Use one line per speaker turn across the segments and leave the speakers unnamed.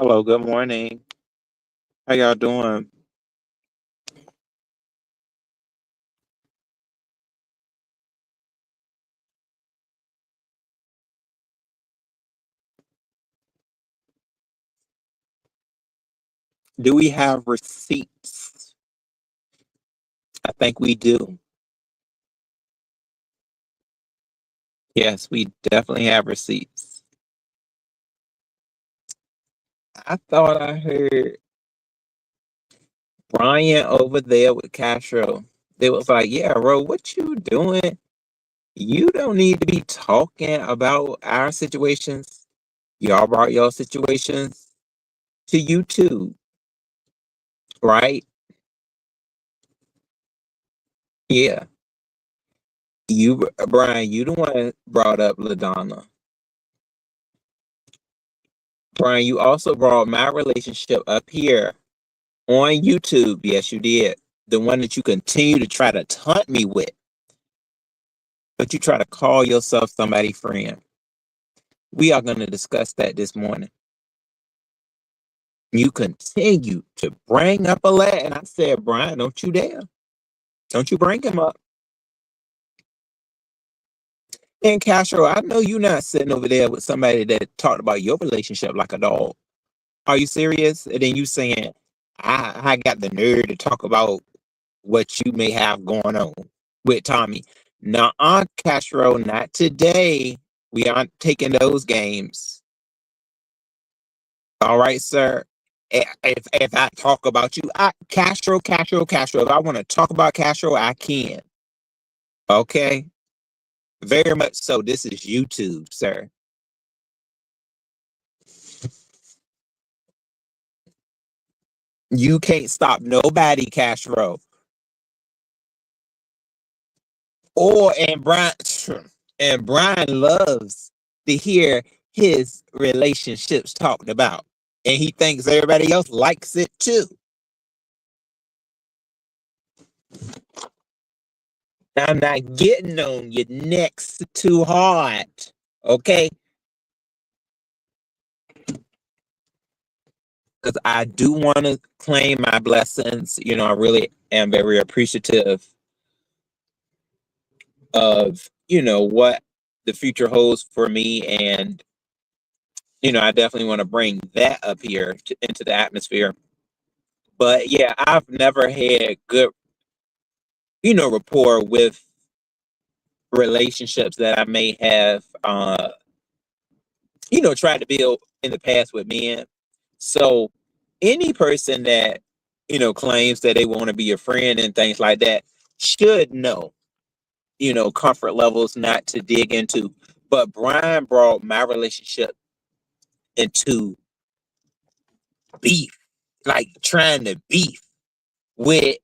Hello, good morning. How y'all doing? Do we have receipts? I think we do. Yes, we definitely have receipts. I thought I heard Brian over there with Castro. They was like, yeah, bro, what you doing? You don't need to be talking about our situations. Y'all brought your situations to YouTube, right? Yeah. Brian, you the one that brought up LaDonna. Brian, you also brought my relationship up here on YouTube. Yes, you did. The one that you continue to try to taunt me with, but you try to call yourself somebody friend. We are going to discuss that this morning. You continue to bring up a lad, and I said, Brian, don't you dare. Don't you bring him up. And Castro, I know you're not sitting over there with somebody that talked about your relationship like a dog. Are you serious? And then you saying, I got the nerve to talk about what you may have going on with Tommy. Now, Castro, not today. We aren't taking those games. All right, sir. If I talk about you, Castro. If I want to talk about Castro, I can. Okay, very much so. This is YouTube, sir. You can't stop nobody, Castro. Or and Brian loves to hear his relationships talked about, and he thinks everybody else likes it too. I'm not getting on your necks too hard, okay? Because I do want to claim my blessings. I really am very appreciative of what the future holds for me, and I definitely want to bring that up here into the atmosphere. But yeah, I've never had good rapport with relationships that I may have tried to build in the past with men. So any person that claims that they want to be a friend and things like that should know comfort levels not to dig into. But Brian brought my relationship into beef, like trying to beef with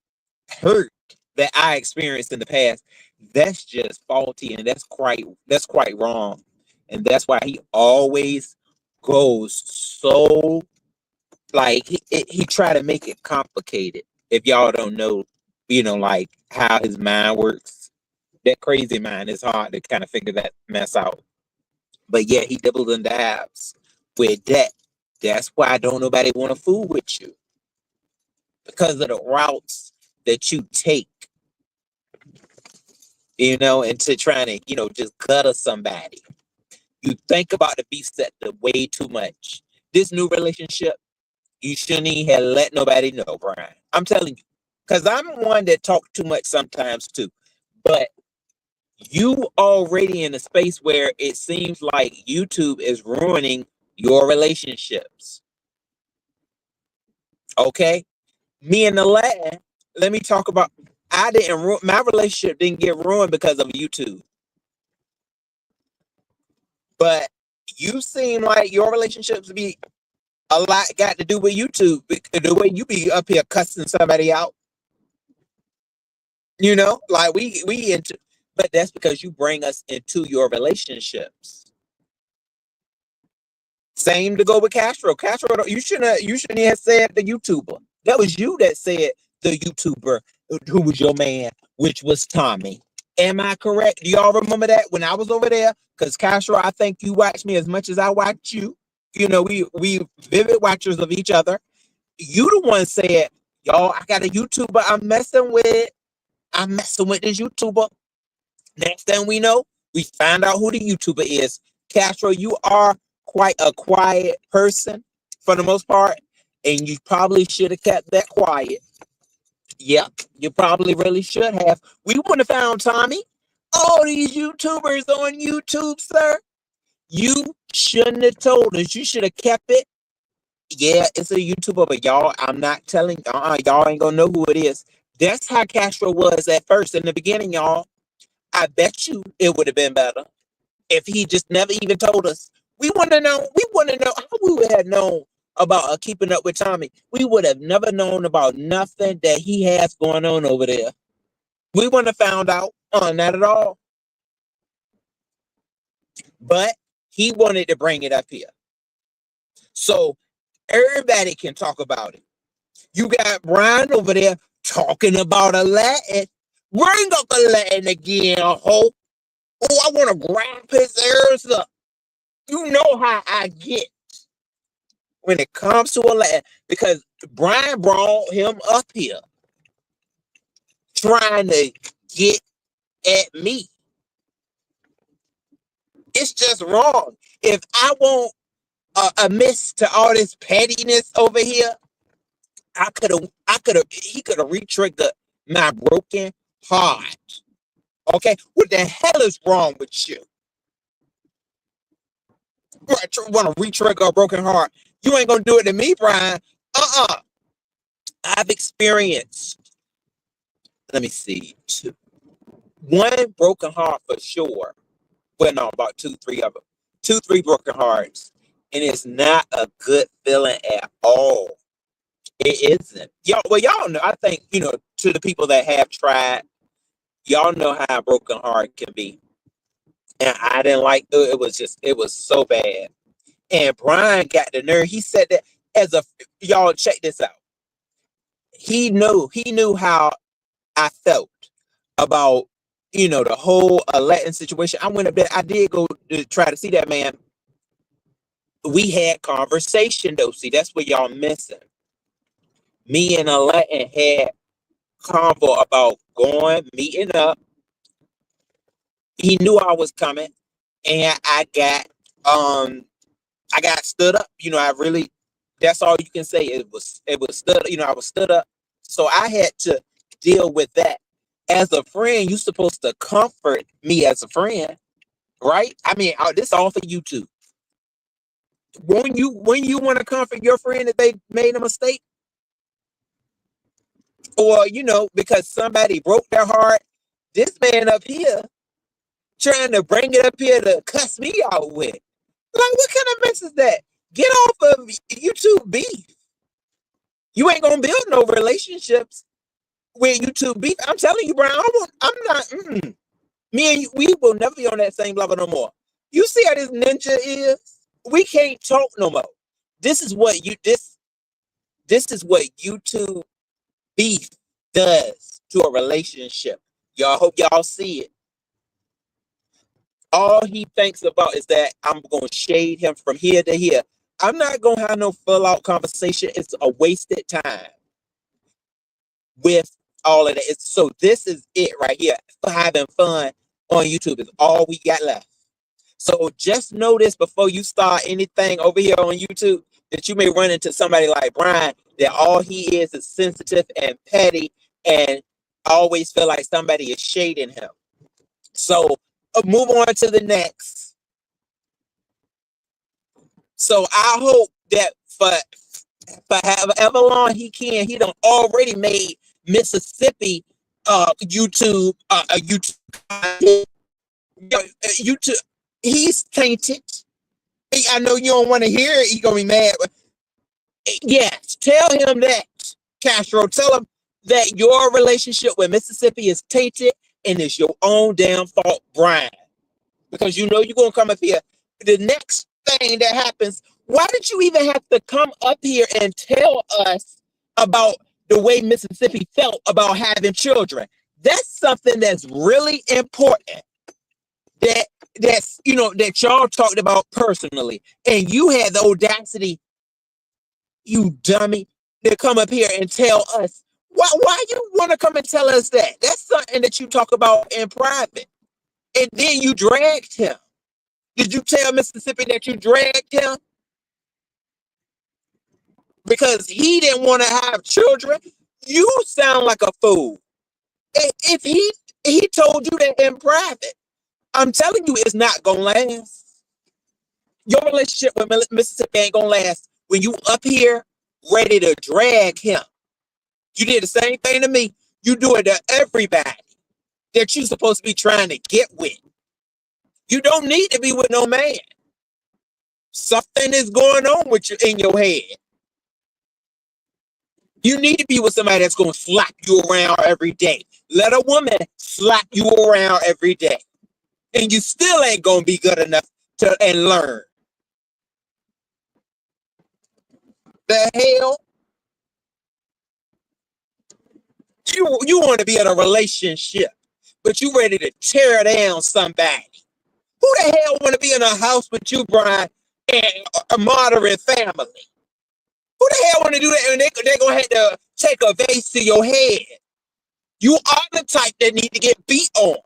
hurt that I experienced in the past. That's just faulty, and that's quite wrong. And that's why he always goes so, like, he try to make it complicated. If y'all don't know, like how his mind works, that crazy mind is hard to kind of figure that mess out. But yeah, he doubled and dabs with that. That's why don't nobody want to fool with you, because of the routes that you take, into trying to, just gutter somebody. You think about the beef sector way too much. This new relationship, you shouldn't even have let nobody know, Brian. I'm telling you. Because I'm one that talk too much sometimes too. But you already in a space where it seems like YouTube is ruining your relationships. Okay? Me and the lad, let me talk about, my relationship didn't get ruined because of YouTube. But you seem like your relationships be a lot got to do with YouTube. The way you be up here cussing somebody out, like we into, but that's because you bring us into your relationships. Same to go with Castro. Castro, you shouldn't have said the YouTuber. That was you that said the YouTuber who was your man, which was Tommy. Am I correct? Do y'all remember that when I was over there? Because Castro, I think you watched me as much as I watched you. we vivid watchers of each other. You the one said, y'all, I got a YouTuber I'm messing with this YouTuber. Next thing we know, we find out who the YouTuber is. Castro, you are quite a quiet person for the most part, and you probably should have kept that quiet. Yep, you probably really should have. We wouldn't have found Tommy. All these YouTubers on YouTube, sir. You shouldn't have told us. You should have kept it. Yeah, it's a YouTuber, but y'all, I'm not telling. Y'all ain't gonna know who it is. That's how Castro was at first in the beginning, y'all. I bet you it would have been better if he just never even told us. We wouldn't have known. We wouldn't know how we would have known about keeping up with Tommy. We would have never known about nothing that he has going on over there. We wouldn't have found out. Not at all. But he wanted to bring it up here. So everybody can talk about it. You got Brian over there talking about a Latin. Bring up a Latin again, ho. Oh, I want to grab his ears up. You know how I get when it comes to a Latin, because Brian brought him up here trying to get at me. It's just wrong. If I want a miss to all this pettiness over here, he could have re-triggered my broken heart. Okay, what the hell is wrong with you? You want to re-trigger a broken heart? You ain't gonna do it to me, Brian. I've experienced. Let me see, one broken heart for sure. Well, no, about two, three of them. 2, 3 broken hearts, and it's not a good feeling at all. It isn't. Y'all know. I think to the people that have tried, y'all know how a broken heart can be. And I didn't like it. It was so bad. And Brian got the nerve. He said that y'all check this out. He knew how I felt about the whole Latin situation. I went up there. I did go to try to see that man. We had conversation though. See, that's what y'all missing. Me and a Latin had convo about meeting up. He knew I was coming, and I got stood up. I really, that's all you can say. It was stood. I was stood up. So I had to deal with that. As a friend, you're supposed to comfort me as a friend, right? I mean, this all for you too. When you want to comfort your friend if they made a mistake, or because somebody broke their heart, this man up here trying to bring it up here to cuss me out with. Like, what kind of mess is that? Get off of YouTube beef. You ain't gonna build no relationships with YouTube beef. I'm telling you, Brian. I'm not. Me and you, we will never be on that same level no more. You see how this ninja is? We can't talk no more. This is what This is what YouTube beef does to a relationship. Y'all hope y'all see it. All he thinks about is that I'm going to shade him from here to here. I'm not going to have no full out conversation. It's a wasted time with all of that. So this is it right here. For having fun on YouTube is all we got left. So just know this before you start anything over here on YouTube, that you may run into somebody like Brian, that all he is sensitive and petty and always feel like somebody is shading him. So move on to the next. So I hope that for however long he can, he done already made Mississippi YouTube YouTube. He's tainted. I know you don't want to hear it. He's gonna be mad. Yes, tell him that, Castro. Tell him that your relationship with Mississippi is tainted and it's your own damn fault, Brian. Because you're gonna come up here. The next thing that happens, why did you even have to come up here and tell us about the way Mississippi felt about having children? That's something that's really important. That that's, that y'all talked about personally, and you had the audacity, you dummy, to come up here and tell us. Why you want to come and tell us that? That's something that you talk about in private. And then you dragged him. Did you tell Mississippi that you dragged him? Because he didn't want to have children? You sound like a fool. If he told you that in private, I'm telling you, it's not gonna last. Your relationship with Mississippi ain't gonna last when you up here ready to drag him. You did the same thing to me. You do it to everybody that you supposed to be trying to get with. You don't need to be with no man. Something is going on with you in your head. You need to be with somebody that's going to slap you around every day. Let a woman slap you around every day. And you still ain't going to be good enough to and learn. The hell? You want to be in a relationship, but you ready to tear down somebody. Who the hell want to be in a house with you, Brian, and a modern family? Who the hell want to do that? And they're going to have to take a vase to your head. You are the type that need to get beat on.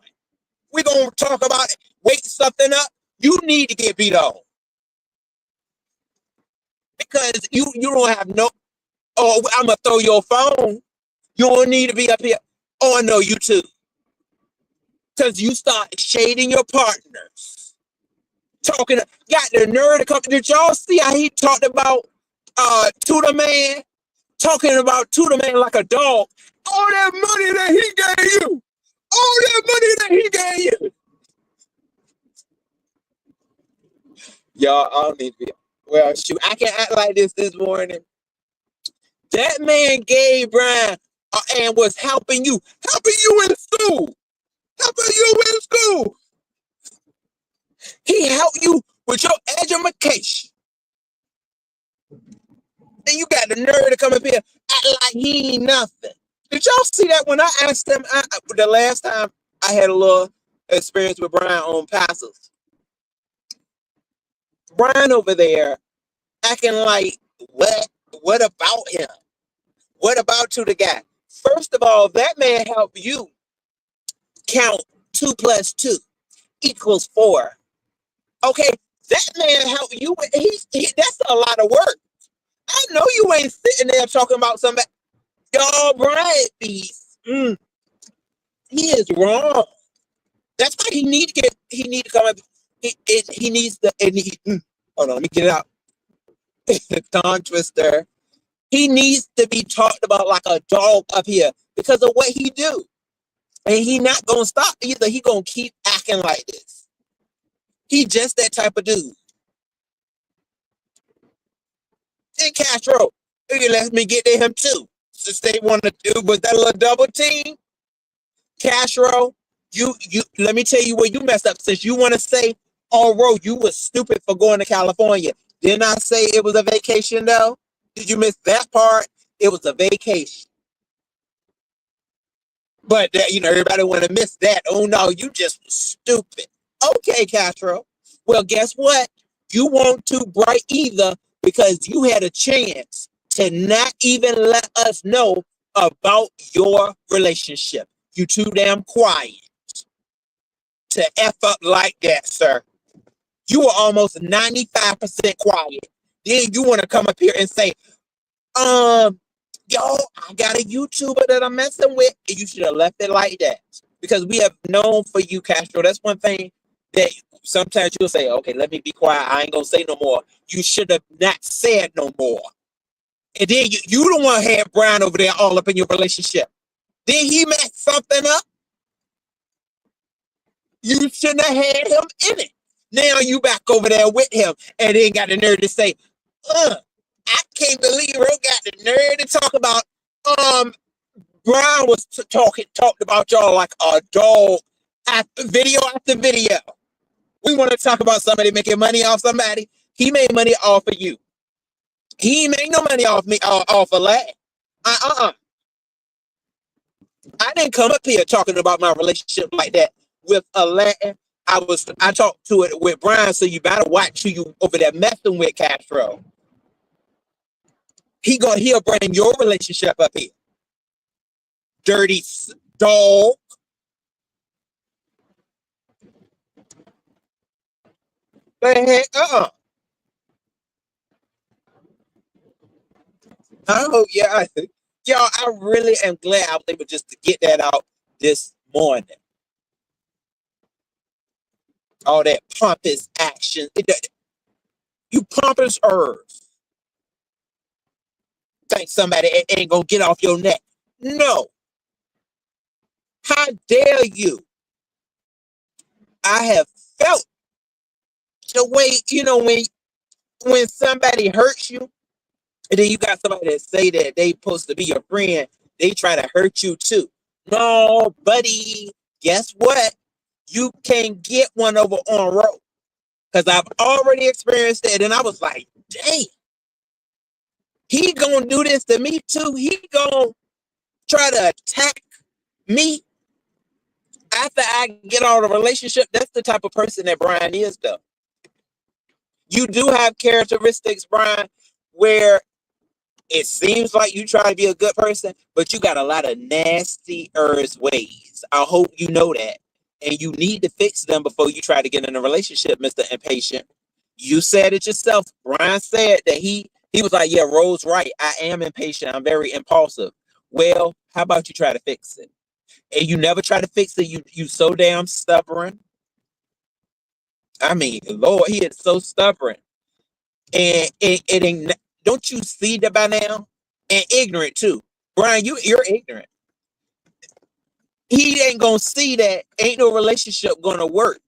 We're going to talk about it. Wake something up. You need to get beat on. Because you don't have no, oh, I'm going to throw your phone. You don't need to be up here. Oh, I know you too. Because you start shading your partners. Got the nerve to come. Did y'all see how he talked about Tudor Man? Talking about Tudor Man like a dog. All that money that he gave you. All that money that he gave you. Y'all, I don't need to be. Well, shoot, I can act like this morning. That man gave Brian and was helping you in school. Helping you in school. He helped you with your education. And you got the nerve to come up here act like he ain't nothing. Did y'all see that when I asked him the last time I had a little experience with Brian on Passos? Brian over there acting like, what? What about him? What about you, the guy? First of all, that man helped you count 2 + 2 = 4. Okay, that man helped you. That's a lot of work. I know you ain't sitting there talking about somebody. Y'all, Brian Beast. He is wrong. That's why he need to come up. He needs to. Hold on, let me get it out. Tongue twister. He needs to be talked about like a dog up here because of what he do. And he not gonna stop either. He gonna keep acting like this. He just that type of dude. And Castro, let me get to him too. Since they want to do with that little double team. Castro, you let me tell you where you messed up. Since you want to say, oh, Ro, you was stupid for going to California. Didn't I say it was a vacation though? Did you miss that part? It was a vacation. But everybody want to miss that. Oh no, you just was stupid. Okay, Castro. Well, guess what? You won't too bright either because you had a chance to not even let us know about your relationship. You too damn quiet to F up like that, sir. You were almost 95% quiet. Then you want to come up here and say, yo, I got a YouTuber that I'm messing with. And you should have left it like that. Because we have known for you, Castro. That's one thing that sometimes you'll say, okay, let me be quiet. I ain't going to say no more. You should have not said no more. And then you don't want to have Brian over there all up in your relationship. Then he messed something up. You shouldn't have had him in it. Now you back over there with him and then got the nerve to say, I can't believe Ro got the nerve to talk about Brian was talked about y'all like a dog after video. We want to talk about somebody making money off somebody. He made money off of you. He ain't make no money off me off of that. I didn't come up here talking about my relationship like that with a Latin. I talked to it with Brian, so you better watch who you over there messing with, Castro. He'll bring your relationship up here. Dirty dog. But heck, oh yeah. Y'all, I really am glad I was able just to get that out this morning. All that pompous action. You pompous herbs. Think somebody ain't gonna get off your neck. No. How dare you? I have felt the way, when somebody hurts you, and then you got somebody that say that they supposed to be your friend, they try to hurt you too. No, buddy. Guess what? You can get one over on road. Because I've already experienced it. And I was like, dang, he gonna do this to me too. He gonna try to attack me after I get out of a relationship. That's the type of person that Brian is, though. You do have characteristics, Brian, where it seems like you try to be a good person, but you got a lot of nasty ways. I hope you know that. And you need to fix them before you try to get in a relationship, Mr. Impatient. You said it yourself. Brian said that he was like, yeah, Rose right. I am impatient. I'm very impulsive. Well, how about you try to fix it? And you never try to fix it. You so damn stubborn. I mean, Lord, he is so stubborn. And it ain't, don't you see that by now? And ignorant too. Brian, you're ignorant. He ain't gonna see that ain't no relationship gonna work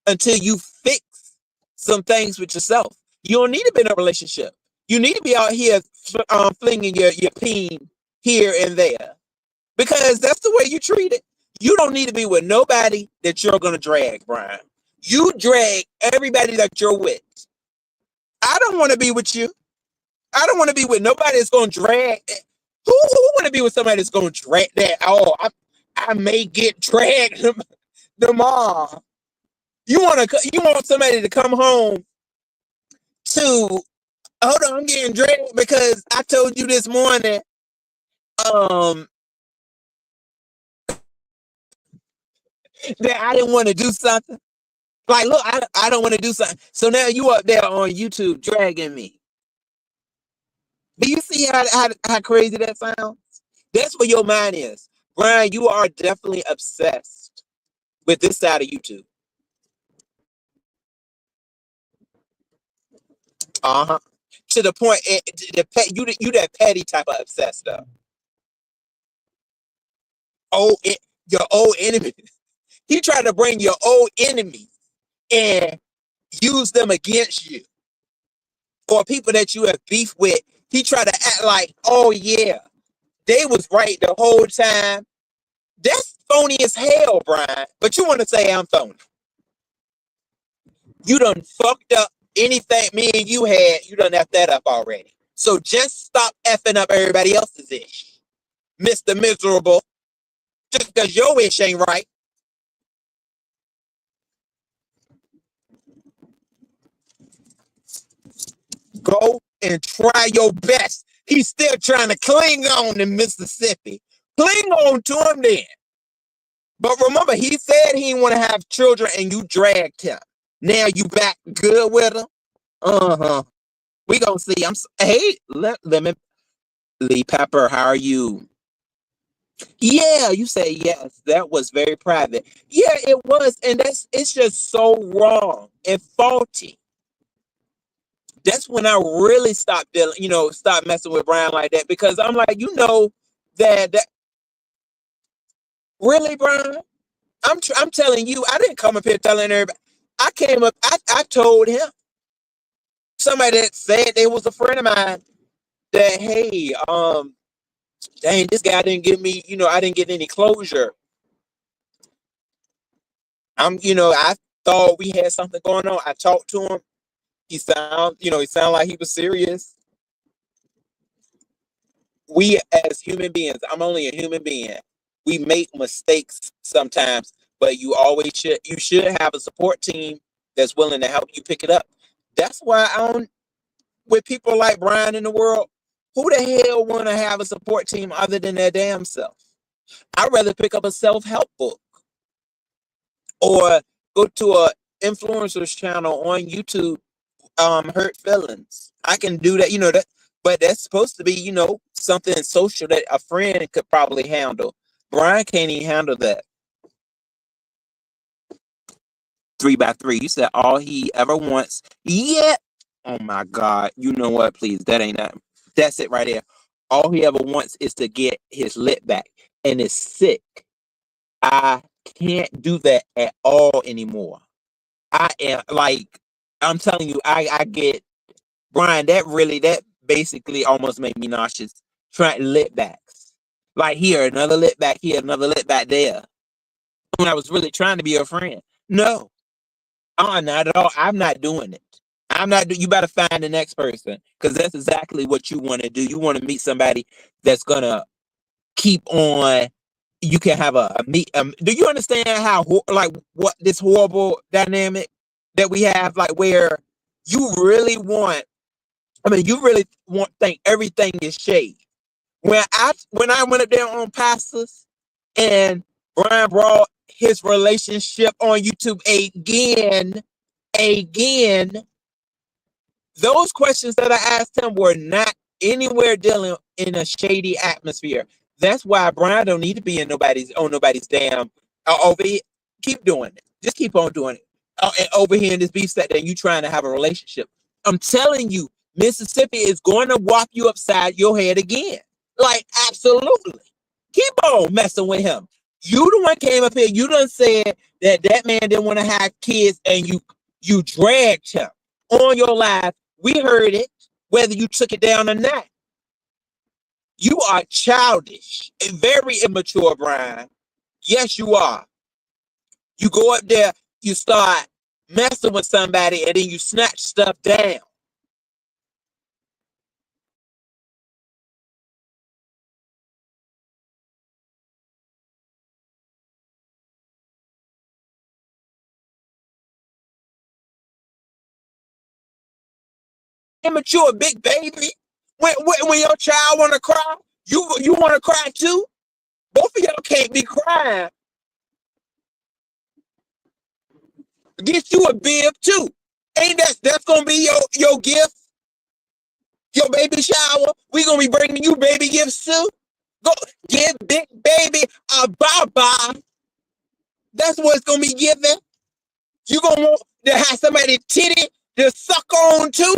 until you fix some things with yourself. You don't need to be in a relationship. You need to be out here flinging your peen here and there because that's the way you treat it. You don't need to be with nobody that you're gonna drag, Brian. You drag everybody that you're with. I don't want to be with you. I don't want to be with nobody that's gonna drag. Who want to be with somebody that's gonna drag that? Oh, I may get dragged tomorrow. You want somebody to come home to hold on, I'm getting dragged because I told you this morning, that I didn't want to do something. Like, look, I don't want to do something. So now you up there on YouTube dragging me. Do you see how crazy that sounds? That's where your mind is. Brian, you are definitely obsessed with this side of YouTube. Uh-huh. To the point, you that petty type of obsessed though. Oh, your old enemy. He tried to bring your old enemies and use them against you, or people that you have beef with. He tried to act like, oh yeah, they was right the whole time. That's phony as hell, Brian. But you want to say I'm phony? You done fucked up anything me and you had. You done effed that up already. So just stop effing up everybody else's ish, Mr. Miserable. Just because your wish ain't right. Go and try your best. He's still trying to cling on to Mississippi. Cling on to him then. But remember, he said he didn't want to have children and you dragged him. Now you back good with him? Uh-huh. We gonna see. Hey, Lemon Lee Pepper, how are you? Yeah, you say yes. That was very private. Yeah, it was. And it's just so wrong and faulty. That's when I really stopped dealing, stop messing with Brian like that because I'm like, that really, Brian. I'm telling you, I didn't come up here telling everybody. I came up, I told him somebody that said they was a friend of mine that hey, dang, this guy didn't give me, I didn't get any closure. I thought we had something going on. I talked to him. He sounded like he was serious. We as human beings, I'm only a human being. We make mistakes sometimes, but you should have a support team that's willing to help you pick it up. That's why I don't with people like Brian in the world, who the hell want to have a support team other than their damn self? I'd rather pick up a self-help book or go to a influencer's channel on YouTube, hurt feelings. I can do that, that, but that's supposed to be, something social that a friend could probably handle. Brian can't even handle that. 3x3. You said all he ever wants. Yeah. Oh my God. You know what? Please. That ain't that. That's it right there. All he ever wants is to get his lip back. And it's sick. I can't do that at all anymore. I am like, I'm telling you, I get Brian, that basically almost made me nauseous. Trying lip backs. Like here, another lip back here, another lip back there. When I was really trying to be a friend. No. Not at all. I'm not doing it. You better find the next person because that's exactly what you want to do. You want to meet somebody that's gonna keep on. You can have a meet. Do you understand how like what this horrible dynamic that we have? Like where you really want. I mean, you really think everything is shade. When I went up there on pastors and Brian brought his relationship on YouTube again, those questions that I asked him were not anywhere dealing in a shady atmosphere. That's why Brian don't need to be in nobody's damn over here. Keep doing it. Just keep on doing it. And over here in this beef set that you trying to have a relationship. I'm telling you, Mississippi is going to whop you upside your head again. Like, absolutely. Keep on messing with him. You the one came up here. You done said that man didn't want to have kids, and you dragged him on your live. We heard it, whether you took it down or not. You are childish and very immature, Brian. Yes, you are. You go up there, you start messing with somebody, and then you snatch stuff down. Immature big baby. When your child want to cry, you want to cry too. Both of y'all can't be crying. Get you a bib too. Ain't that's gonna be your gift? Your baby shower? We gonna be bringing you baby gifts too. Go give big baby a bye-bye. That's what it's gonna be given. You gonna want to have somebody titty to suck on too?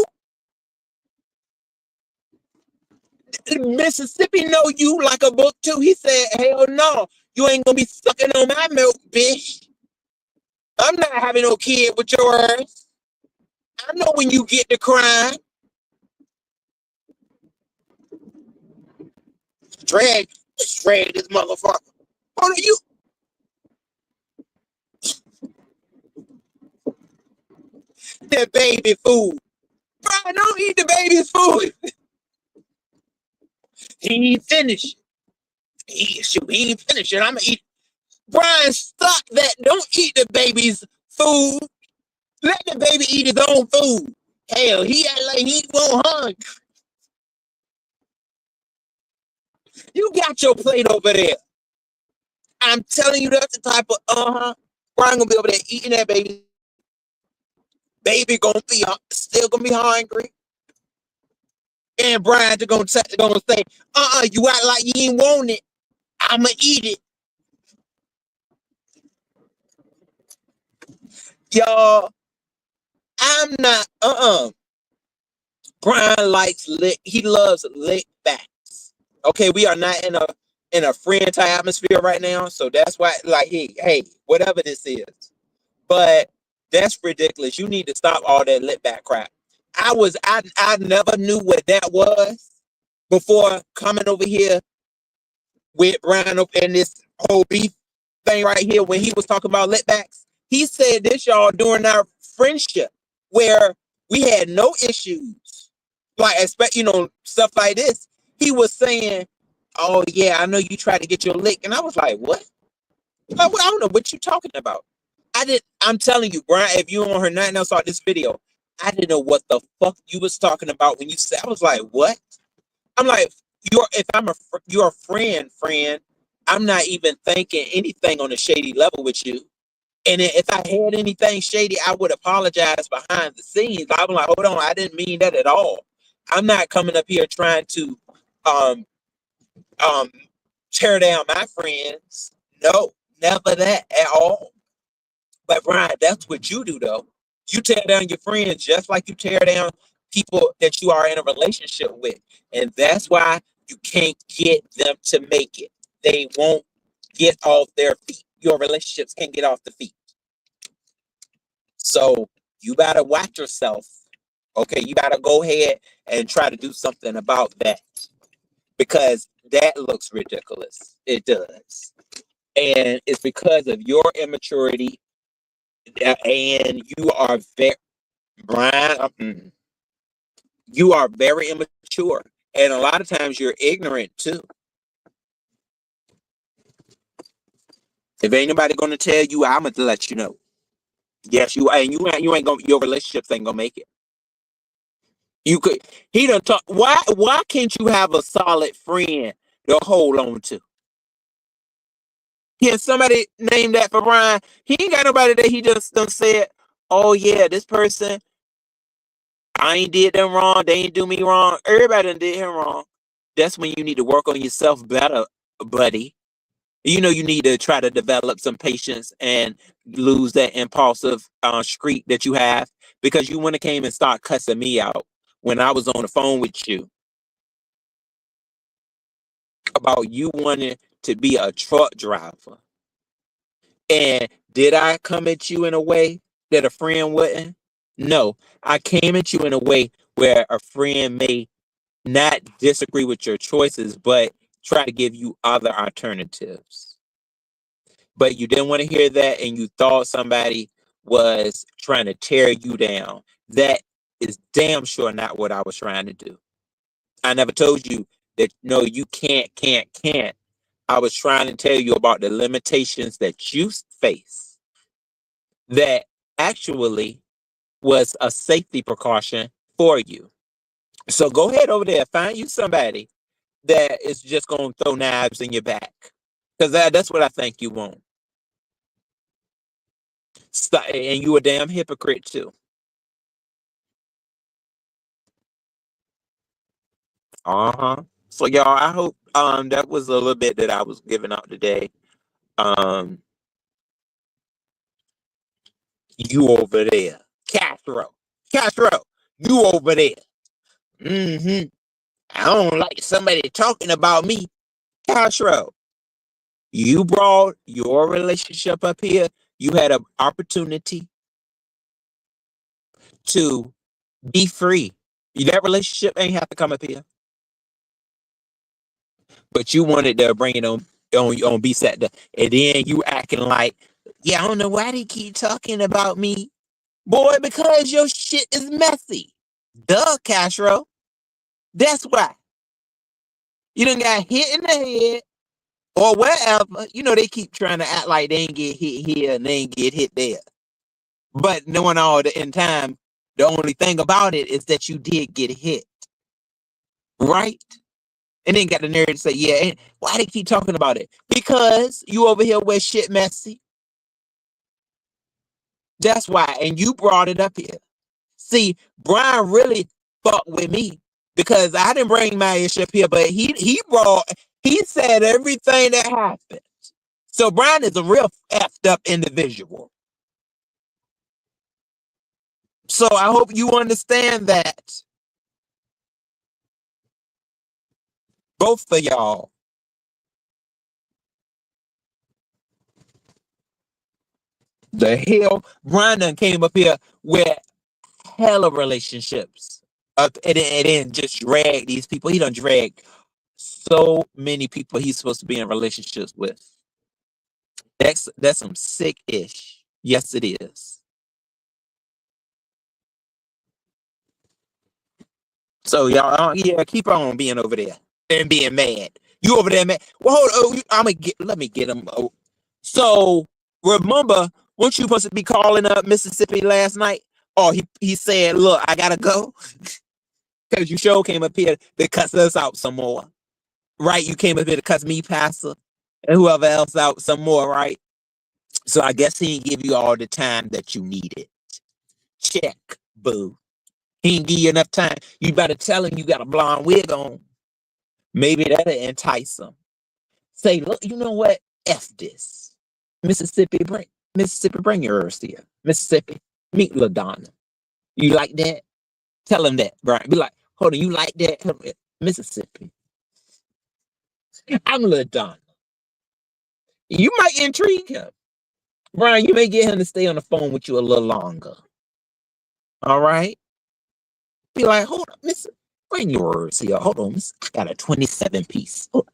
Mississippi know you like a book too. He said, hell no, you ain't gonna be sucking on my milk, bitch. I'm not having no kid with yours. I know when you get to crying. Drag this motherfucker. Hold on, you. That baby food. Brian, don't eat the baby's food. He ain't finished. He ain't finished it. I'm gonna eat. Brian, stop that. Don't eat the baby's food. Let the baby eat his own food. Hell, he act like he won't hung. You got your plate over there. I'm telling you, that's the type of Brian gonna be over there eating that baby. Baby gonna be still gonna be hungry. And Brian gonna say, you act like you ain't want it. I'ma eat it. Y'all, I'm not, Brian likes lick, he loves lick backs. Okay, we are not in a friend type atmosphere right now, so that's why, like, hey, whatever this is. But that's ridiculous. You need to stop all that lip back crap. I never knew what that was before coming over here with Brian and this whole beef thing right here when he was talking about lip backs. He said this, y'all, during our friendship where we had no issues, like stuff like this. He was saying, "Oh yeah, I know you tried to get your lick," and I was like, "What?" I don't know what you talking about. I'm telling you, Brian, if you don't heard nothing else on this video, I didn't know what the fuck you was talking about when you said. I was like, what? I'm like, you're a friend. I'm not even thinking anything on a shady level with you. And if I had anything shady, I would apologize behind the scenes. I'm like, hold on, I didn't mean that at all. I'm not coming up here trying to um um tear down my friends. No, never that at all. But Brian, that's what you do though. You tear down your friends just like you tear down people that you are in a relationship with. And that's why you can't get them to make it. They won't get off their feet. Your relationships can't get off the feet. So you gotta watch yourself. Okay, you gotta go ahead and try to do something about that because that looks ridiculous. It does. And it's because of your immaturity and you are very Brian, you are very immature. And a lot of times you're ignorant too. If ain't nobody gonna tell you, I'm gonna let you know. Yes, you ain't gonna your relationships ain't gonna make it. You could he done talk why can't you have a solid friend to hold on to? Can somebody name that for Brian? He ain't got nobody that he just done said, oh yeah, this person, I ain't did them wrong, they ain't do me wrong. Everybody done did him wrong. That's when you need to work on yourself better, buddy. You know you need to try to develop some patience and lose that impulsive streak that you have because you wouldn't have came and start cussing me out when I was on the phone with you about you wanting to be a truck driver. And did I come at you in a way that a friend wouldn't? No, I came at you in a way where a friend may not disagree with your choices, but try to give you other alternatives. But you didn't want to hear that, and you thought somebody was trying to tear you down. That is damn sure not what I was trying to do. I never told you that no, you can't. I was trying to tell you about the limitations that you face that actually was a safety precaution for you. So go ahead over there, find you somebody that is just going to throw knives in your back. Because that's what I think you want. And you a damn hypocrite too. Uh-huh. So y'all, I hope that was a little bit that I was giving out today. Um you over there. Castro, you over there. Mm-hmm. I don't like somebody talking about me. Castro, you brought your relationship up here. You had an opportunity to be free. That relationship ain't have to come up here. But you wanted to bring it on B set, and then you acting like, yeah, I don't know why they keep talking about me, boy, because your shit is messy. Duh, Castro. That's why you done got hit in the head or wherever. You know they keep trying to act like they ain't get hit here and they ain't get hit there. But knowing all the in time, the only thing about it is that you did get hit, right? And then got the nerve to say, yeah, and why they keep talking about it? Because you over here where shit messy. That's why. And you brought it up here. See, Brian really fucked with me because I didn't bring my issue up here, but he said everything that happened. So Brian is a real effed up individual. So I hope you understand that. Both of y'all. The hell, Brian done came up here with hella relationships. And then just drag these people. He done dragged so many people he's supposed to be in relationships with. That's some sick ish. Yes, it is. So y'all, yeah, keep on being over there and being mad. You over there mad? Well, hold on. Let me get him. Oh, So remember, weren't you supposed to be calling up Mississippi last night? Oh, he said, look, I gotta go. Because you sure came up here to cuss us out some more. Right? You came up here to cuss me, Pastor, and whoever else out some more, right? So I guess he didn't give you all the time that you needed. Check, boo. He didn't give you enough time. You better tell him you got a blonde wig on. Maybe that'll entice him. Say, look, you know what? F this. Mississippi, bring yours here. Mississippi, meet LaDonna. You like that? Tell him that, Brian. Be like, hold on, you like that? Mississippi. I'm LaDonna. You might intrigue him. Brian, you may get him to stay on the phone with you a little longer. All right? Be like, hold on, Miss, bring yours here. Hold on, miss. I got a 27 piece. Oh,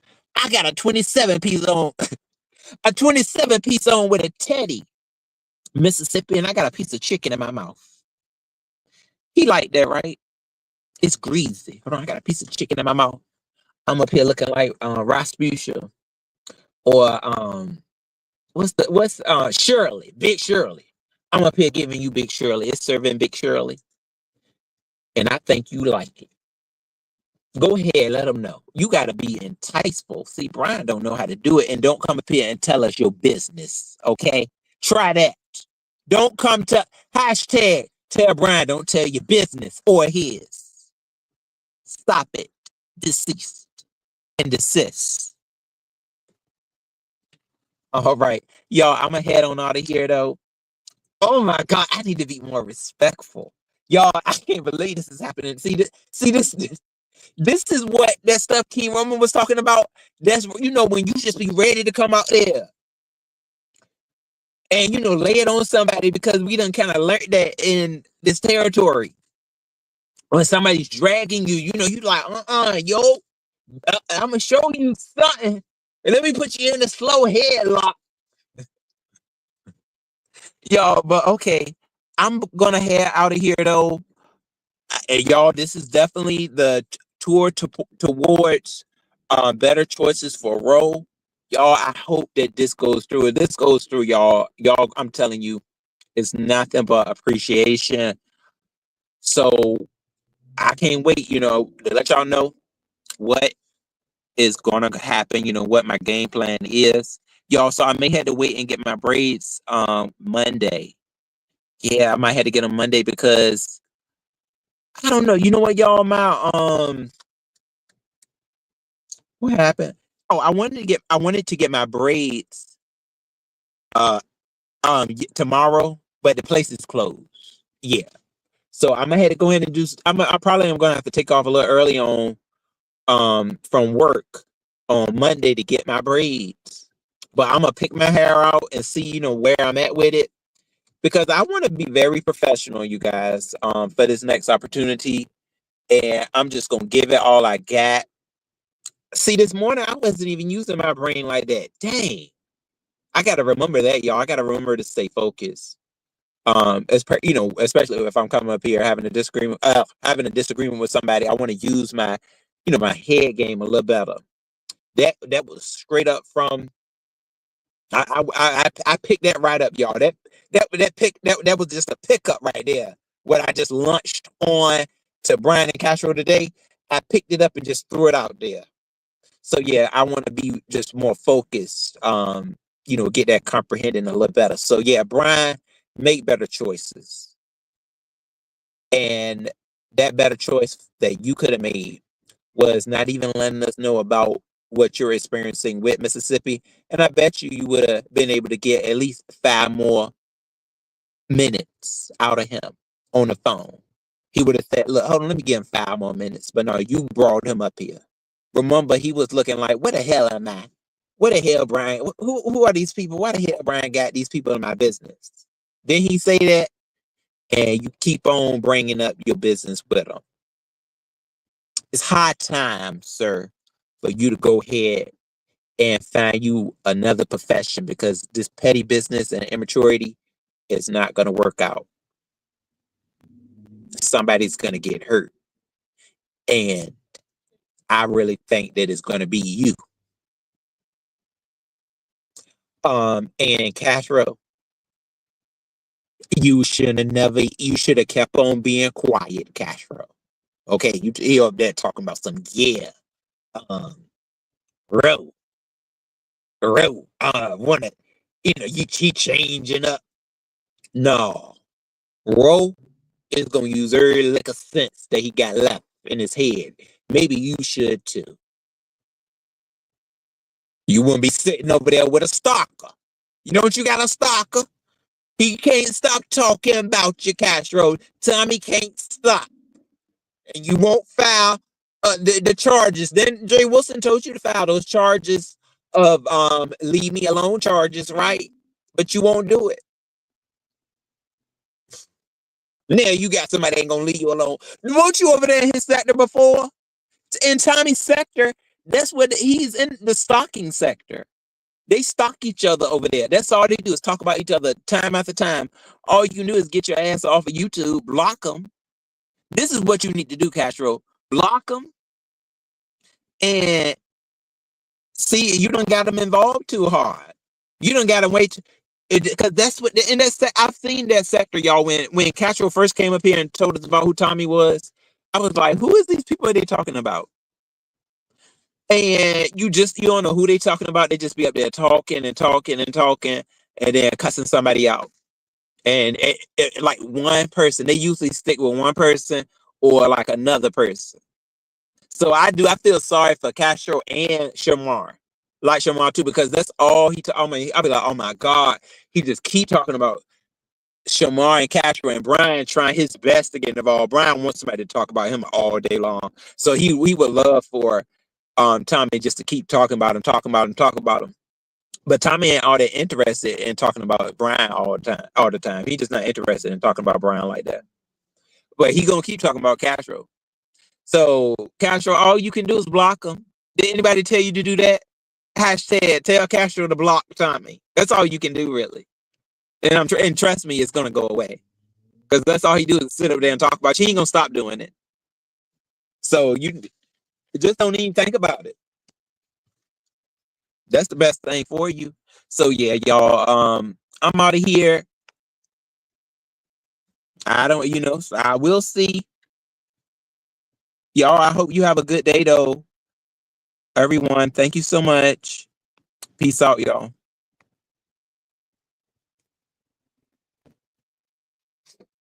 I got a 27 piece on, a 27 piece on with a teddy. Mississippi, and I got a piece of chicken in my mouth. He like that, right? It's greasy. Hold on, I got a piece of chicken in my mouth. I'm up here looking like Rasputia or what's Shirley, Big Shirley. I'm up here giving you Big Shirley. It's serving Big Shirley, and I think you like it. Go ahead, let them know. You got to be enticeful. See, Brian don't know how to do it, and don't come up here and tell us your business. Okay, try that. Don't come to hashtag tell Brian. Don't tell your business or his. Stop it. Deceased and desist. All right, y'all. I'm gonna head on out of here though. Oh my God, I need to be more respectful. Y'all, I can't believe this is happening. This is what that stuff King Roman was talking about. That's when you just be ready to come out there and lay it on somebody because we done kind of learned that in this territory. When somebody's dragging you, you like, yo, I'm gonna show you something. And let me put you in the slow headlock. Y'all, but okay. I'm gonna head out of here though. And y'all, this is definitely the tour towards better choices for Roe. Y'all, I hope that this goes through. If this goes through, y'all, I'm telling you, it's nothing but appreciation. So I can't wait, to let y'all know what is gonna happen, what my game plan is. Y'all, so I may have to wait and get my braids Monday. Yeah, I might have to get them Monday because I don't know. You know what, y'all? What happened? Oh, I wanted to get my braids uh tomorrow, but the place is closed. Yeah. So I'm gonna have to go ahead and do I probably am gonna have to take off a little early on from work on Monday to get my braids. But I'm gonna pick my hair out and see, where I'm at with it. Because I want to be very professional, you guys, for this next opportunity. And I'm just gonna give it all I got. See, this morning I wasn't even using my brain like that. Dang. I gotta remember that, y'all. I gotta remember to stay focused. Especially if I'm coming up here having a disagreement with somebody, I want to use my head game a little better. That was straight up from I picked that right up, y'all. That was just a pickup right there. What I just launched on to Brian and Castro today, I picked it up and just threw it out there. So yeah, I want to be just more focused. Get that comprehending a little better. So yeah, Brian, make better choices. And that better choice that you could have made was not even letting us know about what you're experiencing with Mississippi. And I bet you would have been able to get at least 5 more minutes out of him on the phone. He would have said, look, hold on, let me give him 5 more minutes. But no, you brought him up here. Remember, he was looking like, what the hell am I? What the hell, Brian? Who are these people? Why the hell Brian got these people in my business? Didn't he say that? And you keep on bringing up your business with him. It's high time, sir, for you to go ahead and find you another profession because this petty business and immaturity is not going to work out. Somebody's going to get hurt. And I really think that it's going to be you. And Castro, you should have kept on being quiet, Castro. Okay, you up there talking about some, yeah, um, Ro, wanna, you keep changing up. No, Ro is gonna use every lick of sense that he got left in his head. Maybe you should too. You wouldn't be sitting over there with a stalker. You know what you got, a stalker? He can't stop talking about you, Castro. Tommy can't stop. And you won't file the charges. Then Jay Wilson told you to file those charges of leave me alone charges, right? But you won't do it. Now you got somebody that ain't gonna leave you alone. Weren't you over there in his sector before? In Tommy's sector, that's what he's in, the stalking sector. They stalk each other over there. That's all they do is talk about each other time after time. All you can do is get your ass off of YouTube, block them. This is what you need to do, Castro. Block them and see, you don't got them involved too hard. You don't got to wait because that's what in I've seen that sector, y'all. When Castro first came up here and told us about who Tommy was, I was like, who is these people they talking about? And you don't know who they talking about. They just be up there talking and talking and talking, and then cussing somebody out. And like one person, they usually stick with one person or like another person. So I feel sorry for Castro and Shamar, like Shamar too, because that's all I mean, I'll be like, oh my God, he just keep talking about Shamar and Castro, and Brian trying his best to get involved. Brian wants somebody to talk about him all day long. So he would love for Tommy just to keep talking about him, talking about him, talking about him. But Tommy ain't all that interested in talking about Brian all the time. All the time, he just not interested in talking about Brian like that. But he gonna keep talking about Castro. So Castro, all you can do is block him. Did anybody tell you to do that? Hashtag tell Castro to block Tommy. That's all you can do, really. And trust me, it's gonna go away because that's all he do is sit up there and talk about. He ain't gonna stop doing it. So you just don't even think about it. That's the best thing for you. So yeah, y'all. I'm out of here. I don't, so I will see y'all. I hope you have a good day, though. Everyone, thank you so much. Peace out, y'all.